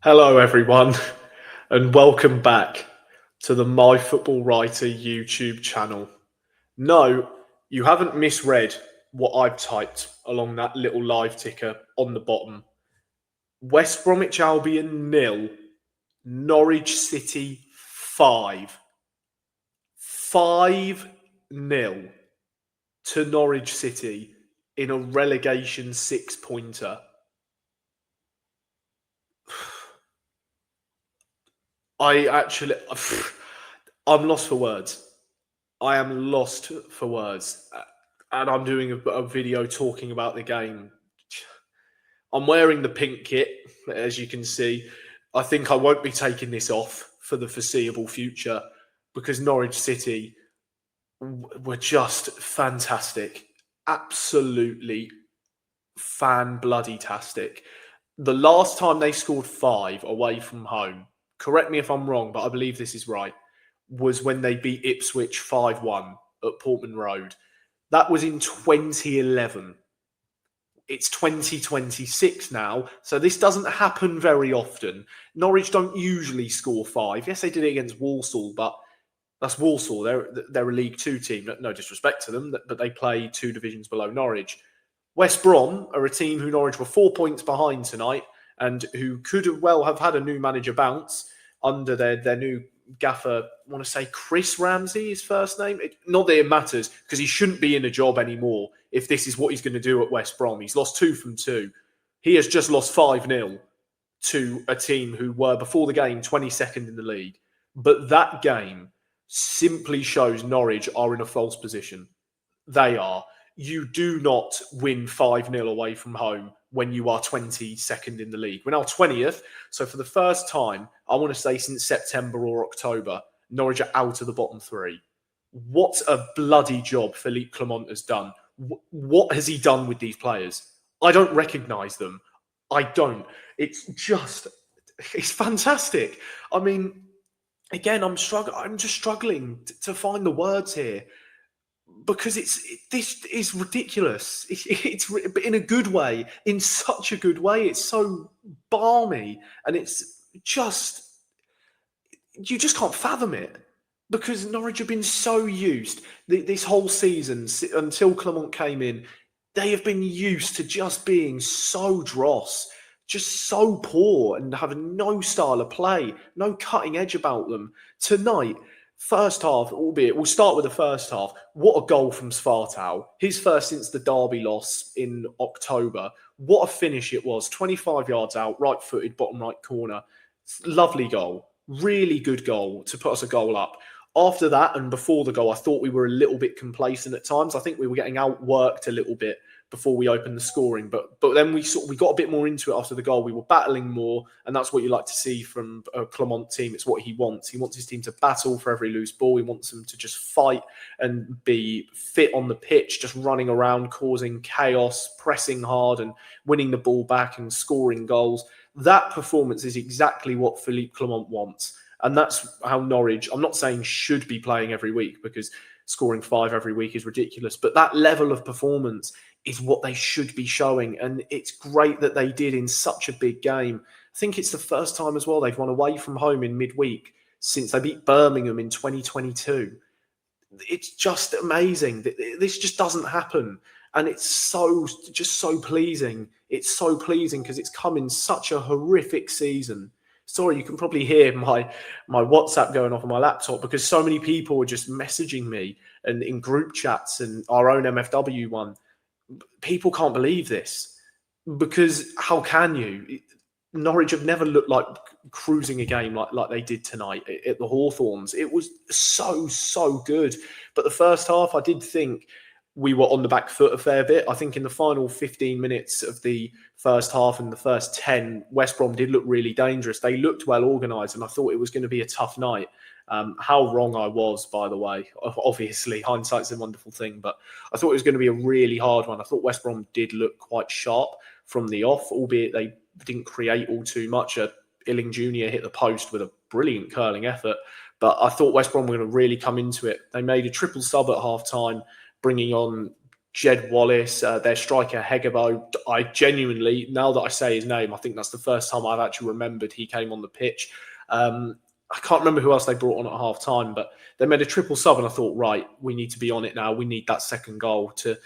Hello, everyone, and welcome back to the My Football Writer YouTube channel. No, you haven't misread what I've typed along that little live ticker on the bottom. West Bromwich Albion 0, Norwich City 5. 5-0 to Norwich City in a relegation six-pointer. I'm lost for words. I am lost for words. And I'm doing a video talking about the game. I'm wearing the pink kit, as you can see. I think I won't be taking this off for the foreseeable future because Norwich City were just fantastic. Absolutely fan-bloody-tastic. The last time they scored 5 away from home, correct me if I'm wrong, but I believe this is right, was when they beat Ipswich 5-1 at Portman Road. That was in 2011. It's 2026 now, so this doesn't happen very often. Norwich don't usually score 5. Yes, they did it against Walsall, but that's Walsall. They're a League Two team. No disrespect to them, but they play 2 divisions below Norwich. West Brom are a team who Norwich were 4 points behind tonight and who could well have had a new manager bounce under their new gaffer. I want to say Chris Ramsey, his first name. Not that it matters, because he shouldn't be in a job anymore if this is what he's going to do at West Brom. He's lost 2 from 2. He has just lost 5-0 to a team who were, before the game, 22nd in the league. But that game simply shows Norwich are in a false position. They are. You do not win 5-0 away from home when you are 22nd in the league. We're now 20th. So for the first time, I want to say since September or October, Norwich are out of the bottom 3. What a bloody job Philippe Clement has done. What has he done with these players? I don't recognise them. I don't. It's fantastic. I mean, again, I'm just struggling to find the words here. Because this is ridiculous. It's in a good way, in such a good way. It's so balmy, and it's just, you just can't fathom it. Because Norwich have been so used this whole season until Clement came in. They have been used to just being so dross, just so poor, and having no style of play, no cutting edge about them. Tonight, first half, albeit, we'll start with the first half. What a goal from Svartau. His first since the Derby loss in October. What a finish it was. 25 yards out, right-footed, bottom right corner. Lovely goal. Really good goal to put us a goal up. After that and before the goal, I thought we were a little bit complacent at times. I think we were getting outworked a little bit before we opened the scoring. But then we got a bit more into it after the goal. We were battling more, and that's what you like to see from a Clement team. It's what he wants. He wants his team to battle for every loose ball. He wants them to just fight and be fit on the pitch, just running around, causing chaos, pressing hard and winning the ball back and scoring goals. That performance is exactly what Philippe Clement wants. And that's how Norwich, I'm not saying should be playing every week, because scoring 5 every week is ridiculous. But that level of performance is what they should be showing. And it's great that they did in such a big game. I think it's the first time as well they've won away from home in midweek since they beat Birmingham in 2022. It's just amazing. This just doesn't happen. And it's just so pleasing. It's so pleasing because it's come in such a horrific season. Sorry, you can probably hear my WhatsApp going off on my laptop because so many people are just messaging me and in group chats and our own MFW one. People can't believe this because how can you? Norwich have never looked like cruising a game like they did tonight at the Hawthorns. It was so good. But the first half, I did think we were on the back foot a fair bit. I think in the final 15 minutes of the first half and the first 10, West Brom did look really dangerous. They looked well organised, and I thought it was going to be a tough night. How wrong I was, by the way. Obviously, hindsight's a wonderful thing, but I thought it was going to be a really hard one. I thought West Brom did look quite sharp from the off, albeit they didn't create all too much. Illing Jr. hit the post with a brilliant curling effort, but I thought West Brom were going to really come into it. They made a triple sub at half-time, bringing on Jed Wallace, their striker Hegebo. I genuinely, now that I say his name, I think that's the first time I've actually remembered he came on the pitch. I can't remember who else they brought on at half time, but they made a triple sub, and I thought, right, we need to be on it now. We need that second goal to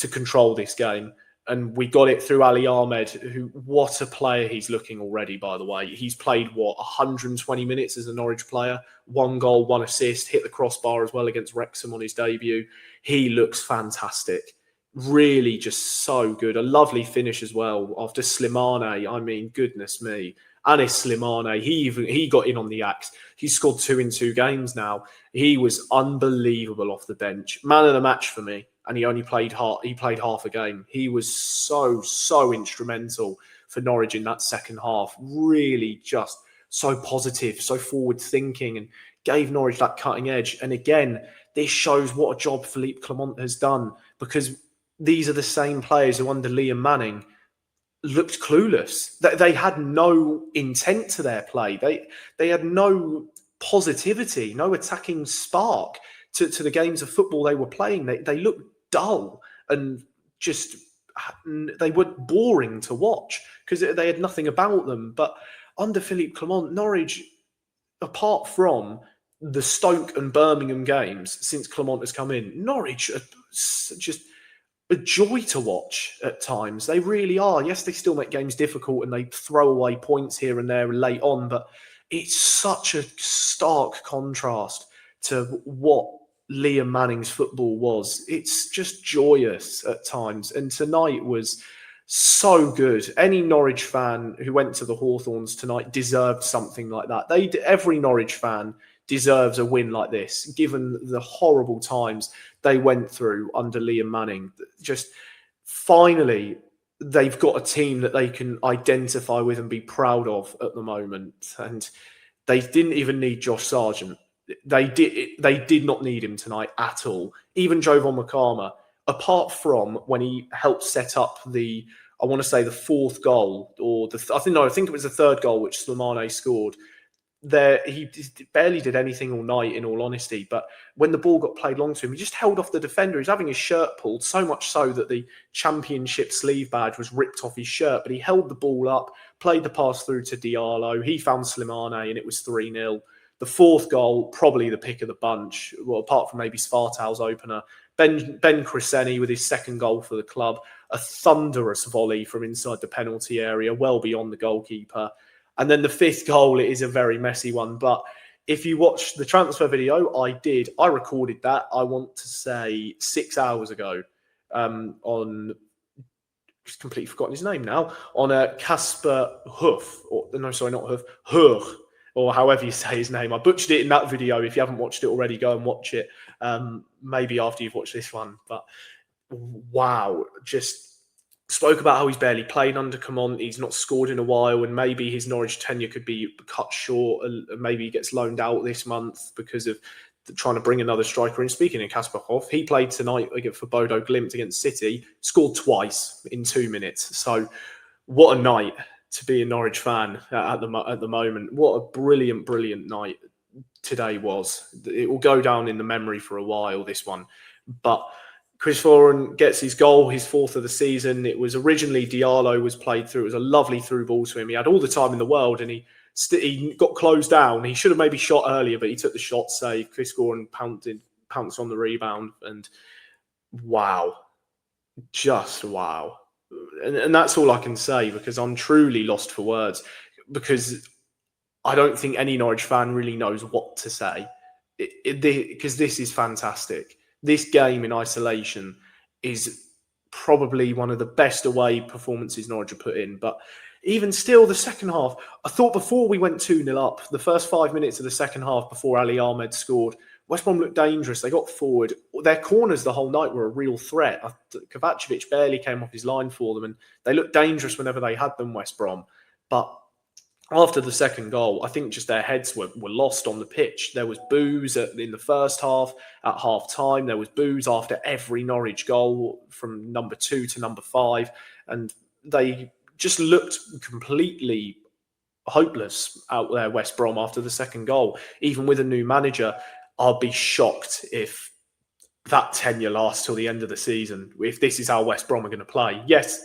control this game. And we got it through Ali Ahmed, who, what a player he's looking already, by the way. He's played, 120 minutes as a Norwich player, 1 goal, 1 assist, hit the crossbar as well against Wrexham on his debut. He looks fantastic. Really just so good. A lovely finish as well after Slimane. I mean, goodness me. Anis Slimane, he got in on the axe. He's scored 2 in 2 games now. He was unbelievable off the bench. Man of the match for me. And he only played half a game. He was so instrumental for Norwich in that second half. Really just so positive, so forward thinking, and gave Norwich that cutting edge. And again, this shows what a job Philippe Clement has done, because these are the same players who under Liam Manning looked clueless. They had no intent to their play. They had no positivity, no attacking spark to the games of football they were playing. They looked dull and just, they were boring to watch because they had nothing about them. But under Philippe Clement, Norwich, apart from the Stoke and Birmingham games since Clement has come in, Norwich are just a joy to watch at times. They really are. Yes, they still make games difficult and they throw away points here and there late on, but it's such a stark contrast to what Liam Manning's football was. It's just joyous at times. And tonight was so good. Any Norwich fan who went to the Hawthorns tonight deserved something like that. Every Norwich fan deserves a win like this, given the horrible times they went through under Liam Manning. Just finally, they've got a team that they can identify with and be proud of at the moment. And they didn't even need Josh Sargent. They did not need him tonight at all. Even Jovan Makama, apart from when he helped set up the 4th goal, or I think it was the 3rd goal which Slimane scored. He barely did anything all night, in all honesty. But when the ball got played long to him, he just held off the defender. He's having his shirt pulled, so much so that the championship sleeve badge was ripped off his shirt. But he held the ball up, played the pass through to Diallo. He found Slimane, and it was 3-0. The 4th goal, probably the pick of the bunch, well, apart from maybe Spartau's opener. Ben Cresceni with his 2nd goal for the club. A thunderous volley from inside the penalty area, well beyond the goalkeeper. And then the 5th goal, it is a very messy one. But if you watch the transfer video, I recorded that, I want to say 6 hours ago, on, just completely forgotten his name now, on a Casper Hoof, Hur, or however you say his name. I butchered it in that video. If you haven't watched it already, go and watch it. Maybe after you've watched this one. But wow, just spoke about how he's barely played under Clement. He's not scored in a while, and maybe his Norwich tenure could be cut short. And maybe he gets loaned out this month because of trying to bring another striker in. Speaking of Kasper Hoff, he played tonight for Bodo Glimt against City, scored twice in 2 minutes. So what a night to be a Norwich fan at the moment. What a brilliant night today was. It will go down in the memory for a while, this one. But Chris Foran gets his goal, his 4th of the season. It was originally Diallo was played through. It was a lovely through ball to him. He had all the time in the world, and he got closed down. He should have maybe shot earlier, but he took the shot save. Chris Foran pounced on the rebound, and wow, just wow. And that's all I can say, because I'm truly lost for words, because I don't think any Norwich fan really knows what to say, because this is fantastic. This game in isolation is probably one of the best away performances Norwich have put in. But even still, the second half, I thought before we went 2-0 up, the first 5 minutes of the second half before Ali Ahmed scored, West Brom looked dangerous. They got forward. Their corners the whole night were a real threat. Kovacevic barely came off his line for them, and they looked dangerous whenever they had them, West Brom. But after the second goal, I think just their heads were lost on the pitch. There was boos in the first half, at half-time. There was boos after every Norwich goal from number 2 to number 5. And they just looked completely hopeless out there, West Brom, after the second goal. Even with a new manager, I'll be shocked if that tenure lasts till the end of the season. If this is how West Brom are going to play, yes,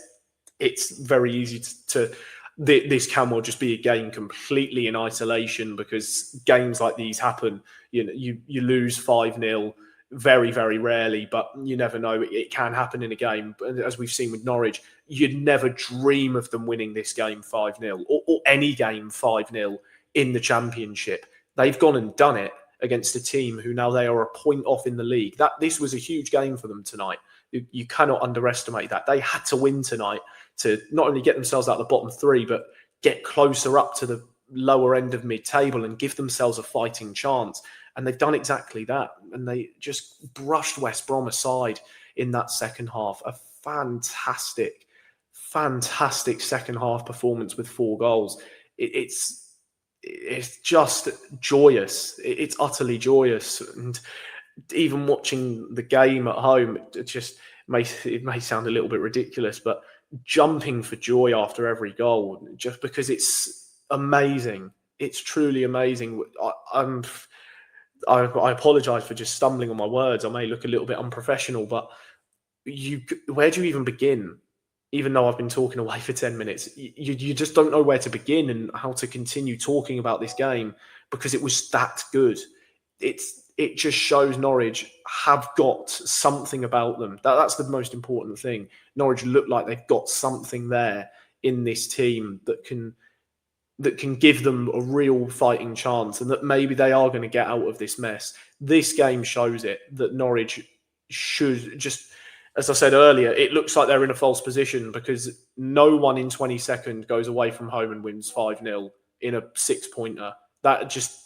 it's very easy to this can well just be a game completely in isolation, because games like these happen. You lose 5-0 very, very rarely, but you never know. It can happen in a game. As we've seen with Norwich, you'd never dream of them winning this game 5-0 or any game 5-0 in the Championship. They've gone and done it against a team who now they are a point off in the league. This was a huge game for them tonight. You cannot underestimate that. They had to win tonight to not only get themselves out of the bottom three, but get closer up to the lower end of mid-table and give themselves a fighting chance. And they've done exactly that. And they just brushed West Brom aside in that second half. A fantastic, fantastic second half performance with 4 goals. It's just joyous. It's utterly joyous. And even watching the game at home, it may sound a little bit ridiculous, but jumping for joy after every goal, just because it's amazing. It's truly amazing. I apologise for just stumbling on my words. I may look a little bit unprofessional, but where do you even begin? Even though I've been talking away for 10 minutes, you just don't know where to begin and how to continue talking about this game, because it was that good. It just shows Norwich have got something about them. That's the most important thing. Norwich look like they've got something there in this team that can give them a real fighting chance, and that maybe they are going to get out of this mess. This game shows it, that Norwich should just, as I said earlier, it looks like they're in a false position, because no one in 22nd goes away from home and wins 5-0 in a 6-pointer. That just...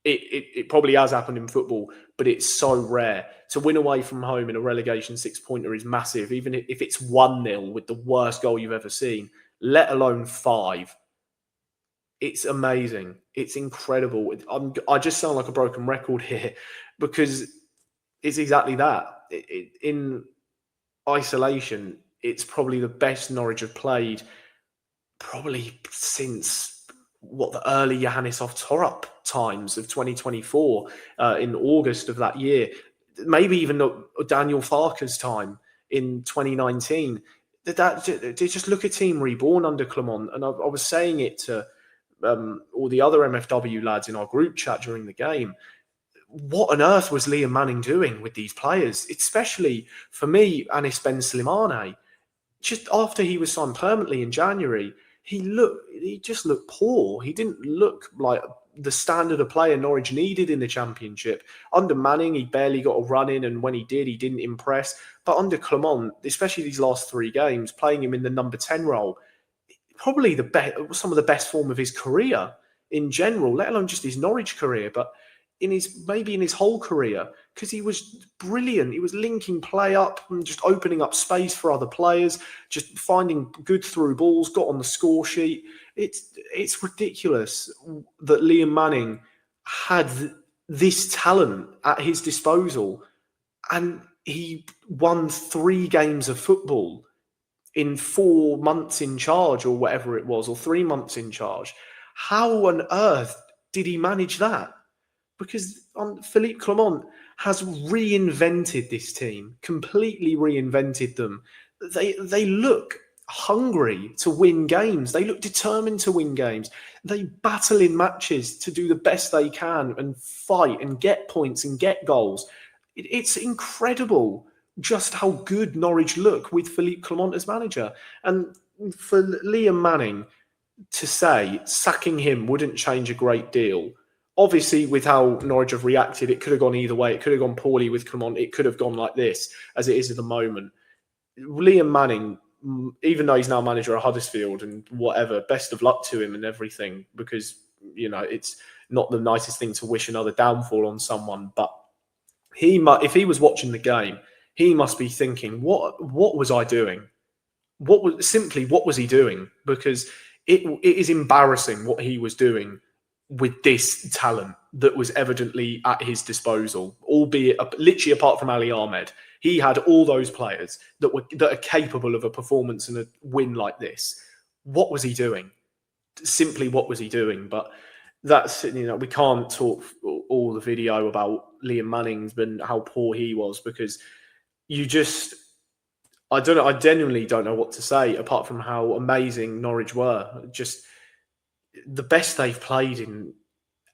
It probably has happened in football, but it's so rare. To win away from home in a relegation 6-pointer is massive, even if it's 1-0 with the worst goal you've ever seen, let alone 5. It's amazing. It's incredible. I just sound like a broken record here, because it's exactly that. In isolation, it's probably the best Norwich have played probably since the early Johannesov Torup times of 2024 in August of that year, maybe even Daniel Farke's time in 2019. They just look a team reborn under Clement. And I was saying it to all the other MFW lads in our group chat during the game. What on earth was Liam Manning doing with these players? Especially for me, Anis Ben Slimane. Just after he was signed permanently in January, he just looked poor. He didn't look like the standard of player Norwich needed in the Championship. Under Manning, he barely got a run in, and when he did, he didn't impress. But under Clement, especially these last 3 games, playing him in the number 10 role, probably some of the best form of his career in general, let alone just his Norwich career, but in his whole career, because he was brilliant. He was linking play up and just opening up space for other players, just finding good through balls, got on the score sheet. It's ridiculous that Liam Manning had this talent at his disposal, and he won 3 games of football in 4 months in charge, or whatever it was, or 3 months in charge. How on earth did he manage that? Because Philippe Clement has reinvented this team, completely reinvented them. They look hungry to win games. They look determined to win games. They battle in matches to do the best they can and fight and get points and get goals. It's incredible just how good Norwich look with Philippe Clement as manager. And for Liam Manning to say sacking him wouldn't change a great deal. Obviously, with how Norwich have reacted, it could have gone either way. It could have gone poorly with Clement. It could have gone like this, as it is at the moment. Liam Manning, even though he's now manager of Huddersfield and whatever, best of luck to him and everything, because, it's not the nicest thing to wish another downfall on someone. But if he was watching the game, he must be thinking, what was I doing? What was he doing? Because it is embarrassing what he was doing with this talent that was evidently at his disposal, albeit literally apart from Ali Ahmed. He had all those players that are capable of a performance and a win like this. What was he doing? Simply, what was he doing? But that's, we can't talk all the video about Liam Manning's and how poor he was, because you just, I don't know, I genuinely don't know what to say apart from how amazing Norwich were. Just the best they've played in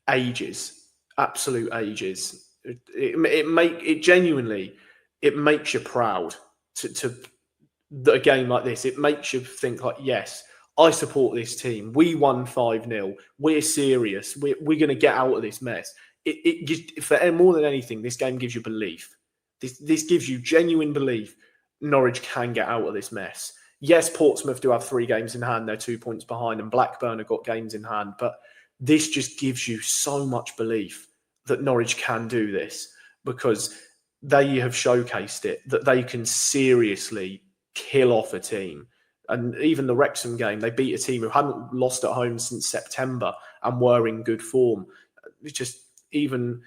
ages, absolute ages. It genuinely, it makes you proud to a game like this. It makes you think like, yes, I support this team. We won 5-0. We're serious. We're going to get out of this mess. It gives, for more than anything, this game gives you belief. This gives you genuine belief Norwich can get out of this mess. Yes, Portsmouth do have 3 games in hand. They're 2 points behind, and Blackburn have got games in hand. But this just gives you so much belief that Norwich can do this, because they have showcased it, that they can seriously kill off a team. And even the Wrexham game, they beat a team who hadn't lost at home since September and were in good form. It's just even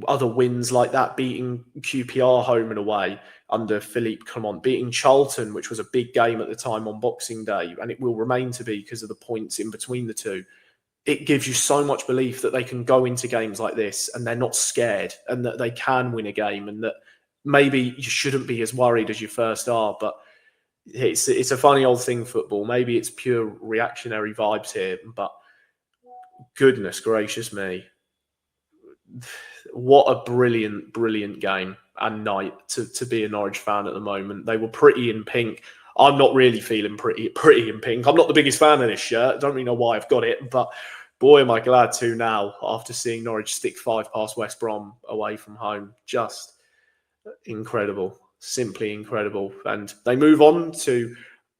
other wins like that, beating QPR home and away under Philippe Clement, beating Charlton, which was a big game at the time on Boxing Day, and it will remain to be because of the points in between the two. It gives you so much belief that they can go into games like this and they're not scared, and that they can win a game, and that maybe you shouldn't be as worried as you first are. But it's a funny old thing, football. Maybe it's pure reactionary vibes here, but goodness gracious me. What a brilliant, brilliant game and night to be a Norwich fan at the moment. They were pretty in pink. I'm not really feeling pretty in pink. I'm not the biggest fan of this shirt. I don't really know why I've got it, but boy, am I glad to now after seeing Norwich stick 5 past West Brom away from home. Just incredible, simply incredible. And they move on to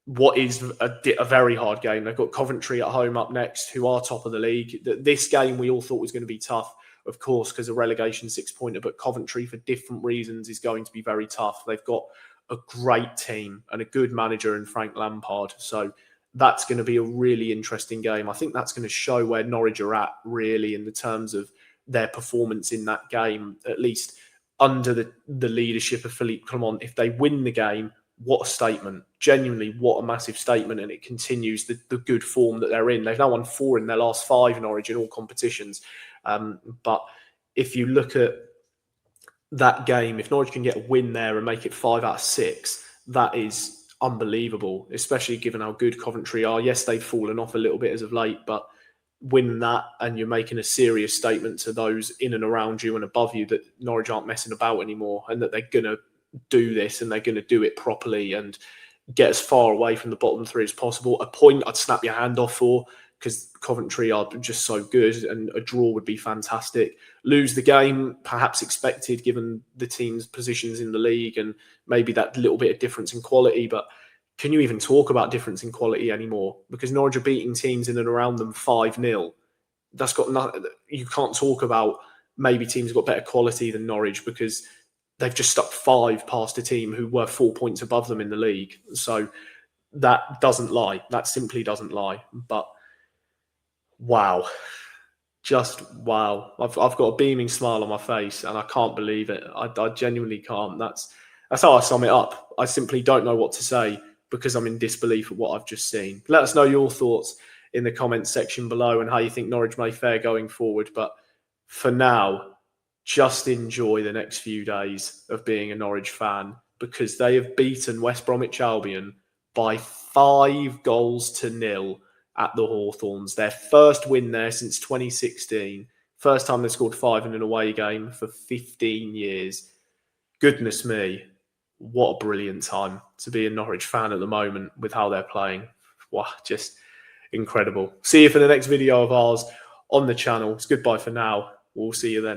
what is a very hard game. They've got Coventry at home up next, who are top of the league. This game we all thought was going to be tough, of course, because of relegation 6-pointer, but Coventry, for different reasons, is going to be very tough. They've got a great team and a good manager in Frank Lampard. So that's going to be a really interesting game. I think that's going to show where Norwich are at, really, in the terms of their performance in that game, at least under the leadership of Philippe Clement. If they win the game, what a statement. Genuinely, what a massive statement. And it continues the good form that they're in. They've now won 4 in their last 5 Norwich in all competitions. But if you look at that game, if Norwich can get a win there and make it 5 out of 6, that is unbelievable, especially given how good Coventry are. Yes, they've fallen off a little bit as of late, but winning that, and you're making a serious statement to those in and around you and above you that Norwich aren't messing about anymore, and that they're going to do this and they're going to do it properly and get as far away from the bottom 3 as possible. A point I'd snap your hand off for, because Coventry are just so good, and a draw would be fantastic. Lose the game, perhaps expected, given the team's positions in the league and maybe that little bit of difference in quality. But can you even talk about difference in quality anymore? Because Norwich are beating teams in and around them 5-0. That's got nothing. You can't talk about maybe teams have got better quality than Norwich, because they've just stuck 5 past a team who were 4 points above them in the league. So that doesn't lie. That simply doesn't lie. But wow, just wow. I've got a beaming smile on my face, and I can't believe it. I genuinely can't. That's how I sum it up. I simply don't know what to say, because I'm in disbelief at what I've just seen. Let us know your thoughts in the comments section below and how you think Norwich may fare going forward. But for now, just enjoy the next few days of being a Norwich fan, because they have beaten West Bromwich Albion by 5-0 at the Hawthorns. Their first win there since 2016. First time they scored 5 in an away game for 15 years. Goodness me, what a brilliant time to be a Norwich fan at the moment with how they're playing. Wow, just incredible. See you for the next video of ours on the channel. It's goodbye for now. We'll see you then.